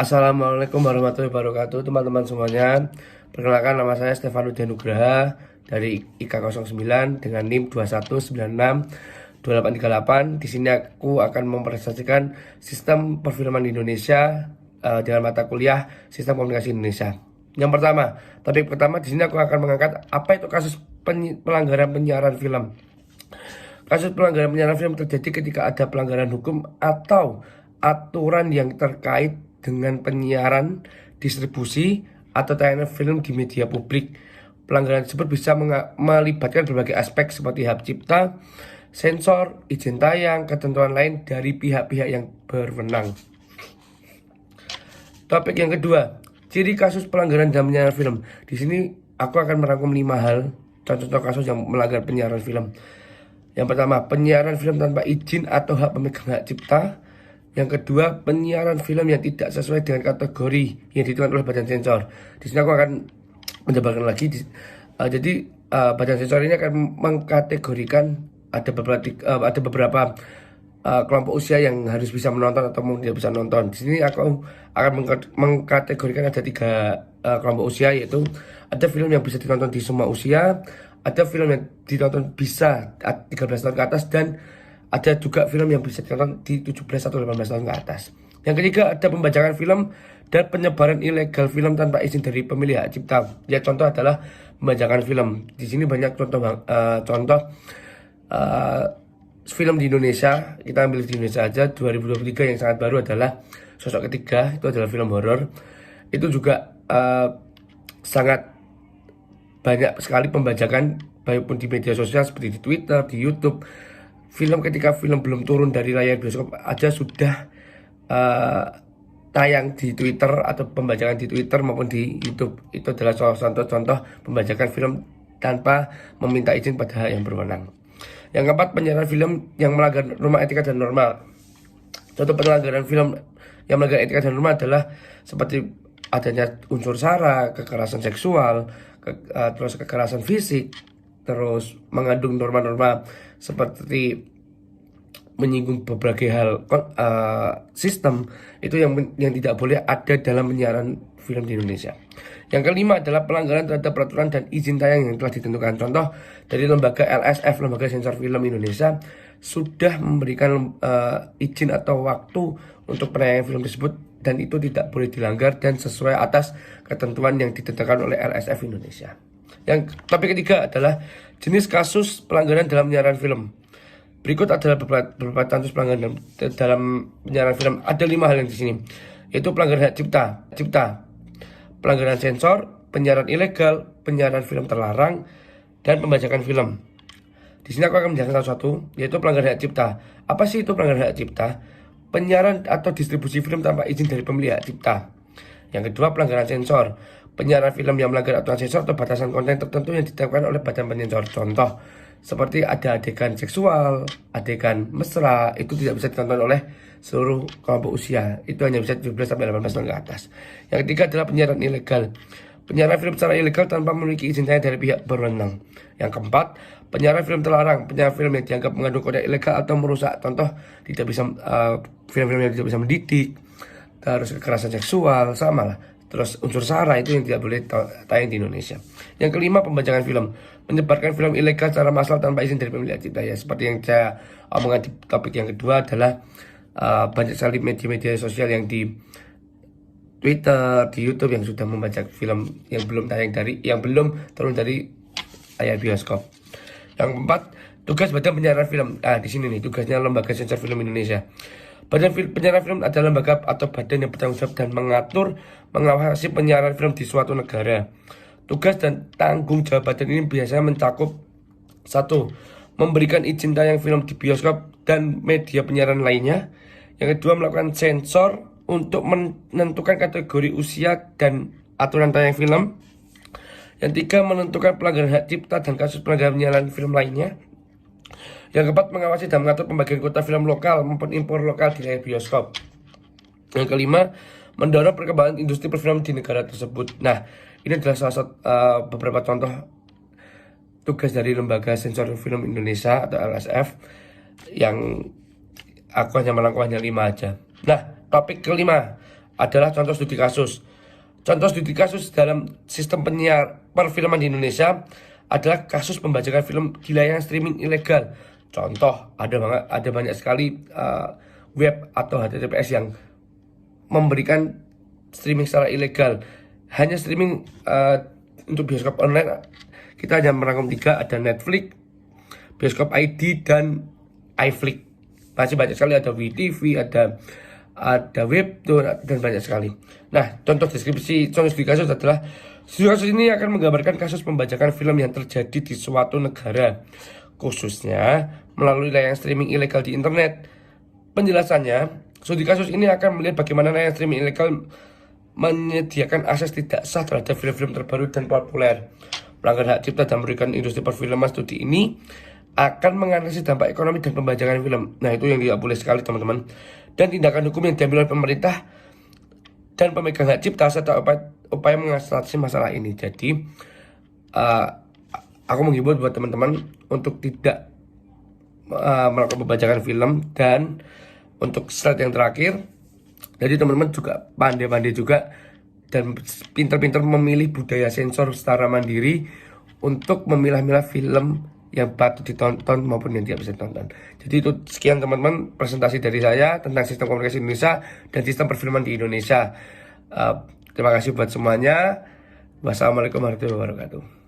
Assalamualaikum warahmatullahi wabarakatuh teman-teman semuanya. Perkenalkan, nama saya Stefano Nugraha dari IK09 dengan NIM 21962838. Di sini aku akan mempresentasikan sistem perfilman di Indonesia dengan mata kuliah Sistem Komunikasi Indonesia. Yang pertama, topik pertama di sini aku akan mengangkat apa itu kasus pelanggaran penyiaran film. Kasus pelanggaran penyiaran film terjadi ketika ada pelanggaran hukum atau aturan yang terkait dengan penyiaran, distribusi, atau tayangan film di media publik. Pelanggaran tersebut bisa melibatkan berbagai aspek seperti hak cipta, sensor, izin tayang, ketentuan lain dari pihak-pihak yang berwenang. Topik yang kedua, ciri kasus pelanggaran dalam penyiaran film. Di sini aku akan merangkum 5 hal contoh-contoh kasus yang melanggar penyiaran film. Yang pertama, penyiaran film tanpa izin atau hak pemegang hak cipta. Yang kedua, penyiaran film yang tidak sesuai dengan kategori yang ditentukan oleh badan sensor. Di sini aku akan menjabarkan lagi. Badan sensor ini akan mengkategorikan ada beberapa kelompok usia yang harus bisa menonton atau tidak bisa menonton. Di sini aku akan mengkategorikan ada 3 kelompok usia, yaitu ada film yang bisa ditonton di semua usia, ada film yang ditonton bisa 13 tahun ke atas, dan ada juga film yang bisa ditonton di 17 atau 18 tahun ke atas. Yang ketiga, ada pembajakan film dan penyebaran ilegal film tanpa izin dari pemilik hak cipta. Ya, contoh adalah pembajakan film. Di sini banyak contoh film di Indonesia. Kita ambil di Indonesia aja, 2023 yang sangat baru adalah Sosok Ketiga. Itu adalah film horor. Itu juga sangat banyak sekali pembajakan, baik pun di media sosial seperti di Twitter, di YouTube. Ketika film belum turun dari layar bioskop aja sudah tayang di Twitter atau pembajakan di Twitter maupun di YouTube. Itu adalah contoh-contoh pembajakan film tanpa meminta izin pada yang berwenang. Yang keempat, penyiaran film yang melanggar norma etika dan norma. Contoh pelanggaran film yang melanggar etika dan norma adalah seperti adanya unsur sara, kekerasan seksual, terus kekerasan fisik, terus mengandung norma-norma seperti menyinggung berbagai hal sistem. Itu yang tidak boleh ada dalam penyiaran film di Indonesia. Yang kelima adalah pelanggaran terhadap peraturan dan izin tayang yang telah ditentukan. Contoh dari lembaga LSF, Lembaga Sensor Film Indonesia, sudah memberikan izin atau waktu untuk penayangan film tersebut, dan itu tidak boleh dilanggar dan sesuai atas ketentuan yang ditentukan oleh LSF Indonesia. Yang topik ketiga adalah jenis kasus pelanggaran dalam penyiaran film. Berikut adalah beberapa kasus pelanggaran dalam penyiaran film. Ada 5 hal yang di sini, yaitu pelanggaran hak cipta, pelanggaran sensor, penyiaran ilegal, penyiaran film terlarang, dan pembajakan film. Di sini aku akan menjelaskan satu-satu, yaitu pelanggaran hak cipta. Apa sih itu pelanggaran hak cipta? Penyiaran atau distribusi film tanpa izin dari pemilik hak cipta. Yang kedua, pelanggaran sensor. Penyiaran film yang melanggar aturan sensor atau batasan konten tertentu yang ditetapkan oleh badan penyensor. Contoh, seperti ada adegan seksual, adegan mesra, itu tidak bisa ditonton oleh seluruh kelompok usia. Itu hanya bisa 17-18 tahun ke atas. Yang ketiga adalah penyiaran ilegal. Penyiaran film secara ilegal tanpa memiliki izin tayang dari pihak berwenang. Yang keempat, penyiaran film terlarang. Penyiaran film yang dianggap mengandung kode ilegal atau merusak. Contoh, tidak bisa film-film yang tidak bisa mendidik, terus kekerasan seksual, sama lah. Terus unsur sara, itu yang tidak boleh tayang di Indonesia. Yang kelima, pembajakan film. Menyebarkan film ilegal secara massal tanpa izin dari pemilik hak cipta. Ya, seperti yang saya omongkan di topik yang kedua adalah banyak sekali media-media sosial yang di Twitter, di YouTube yang sudah membajak film yang belum turun dari layar bioskop. Yang keempat, tugas badan penyiaran film. Di sini nih tugasnya Lembaga Sensor Film Indonesia. Badan penyiaran film adalah lembaga atau badan yang bertanggung jawab dan mengawasi penyiaran film di suatu negara. Tugas dan tanggung jawab badan ini biasanya mencakup 1. Memberikan izin tayang film di bioskop dan media penyiaran lainnya. Yang kedua, melakukan sensor untuk menentukan kategori usia dan aturan tayang film. Yang tiga, menentukan pelanggaran hak cipta dan kasus pelanggaran penyiaran film lainnya. Yang keempat, mengawasi dan mengatur pembagian kuota film lokal maupun impor lokal di layar bioskop. Yang kelima, mendorong perkembangan industri perfilman di negara tersebut. Nah, ini adalah salah satu beberapa contoh tugas dari Lembaga Sensor Film Indonesia atau LSF, yang aku hanya merangkum hanya 5 aja. Nah, topik kelima, adalah contoh studi kasus. Contoh studi kasus dalam sistem perfilman di Indonesia adalah kasus pembajakan film di layanan streaming ilegal. Contoh, ada banyak sekali web atau HTTPS yang memberikan streaming secara ilegal. Hanya streaming untuk bioskop online kita hanya merangkum 3, ada Netflix, Bioskop ID, dan iFlix. Masih banyak sekali, ada WeTV, ada Webtoon, dan banyak sekali. Nah, contoh studi kasus adalah studi kasus ini akan menggambarkan kasus pembajakan film yang terjadi di suatu negara, khususnya melalui layanan streaming ilegal di internet. Penjelasannya, studi kasus ini akan melihat bagaimana layanan streaming ilegal menyediakan akses tidak sah terhadap film-film terbaru dan populer, melanggar hak cipta dan merugikan industri perfilman. Studi ini akan menganalisis dampak ekonomi dan pembajakan film. Nah, itu yang tidak boleh sekali, teman-teman. Dan tindakan hukum yang diambil oleh pemerintah dan pemegang hak cipta serta upaya mengatasi masalah ini. Jadi, aku menghimbau buat teman-teman untuk tidak melakukan pembajakan film. Dan untuk slide yang terakhir, jadi teman-teman juga pandai-pandai juga dan pintar-pintar memilih budaya sensor secara mandiri untuk memilah-milah film yang patut ditonton maupun yang tidak bisa ditonton. Jadi itu sekian teman-teman presentasi dari saya tentang sistem komunikasi Indonesia dan sistem perfilman di Indonesia. Terima kasih buat semuanya. Wassalamualaikum warahmatullahi wabarakatuh.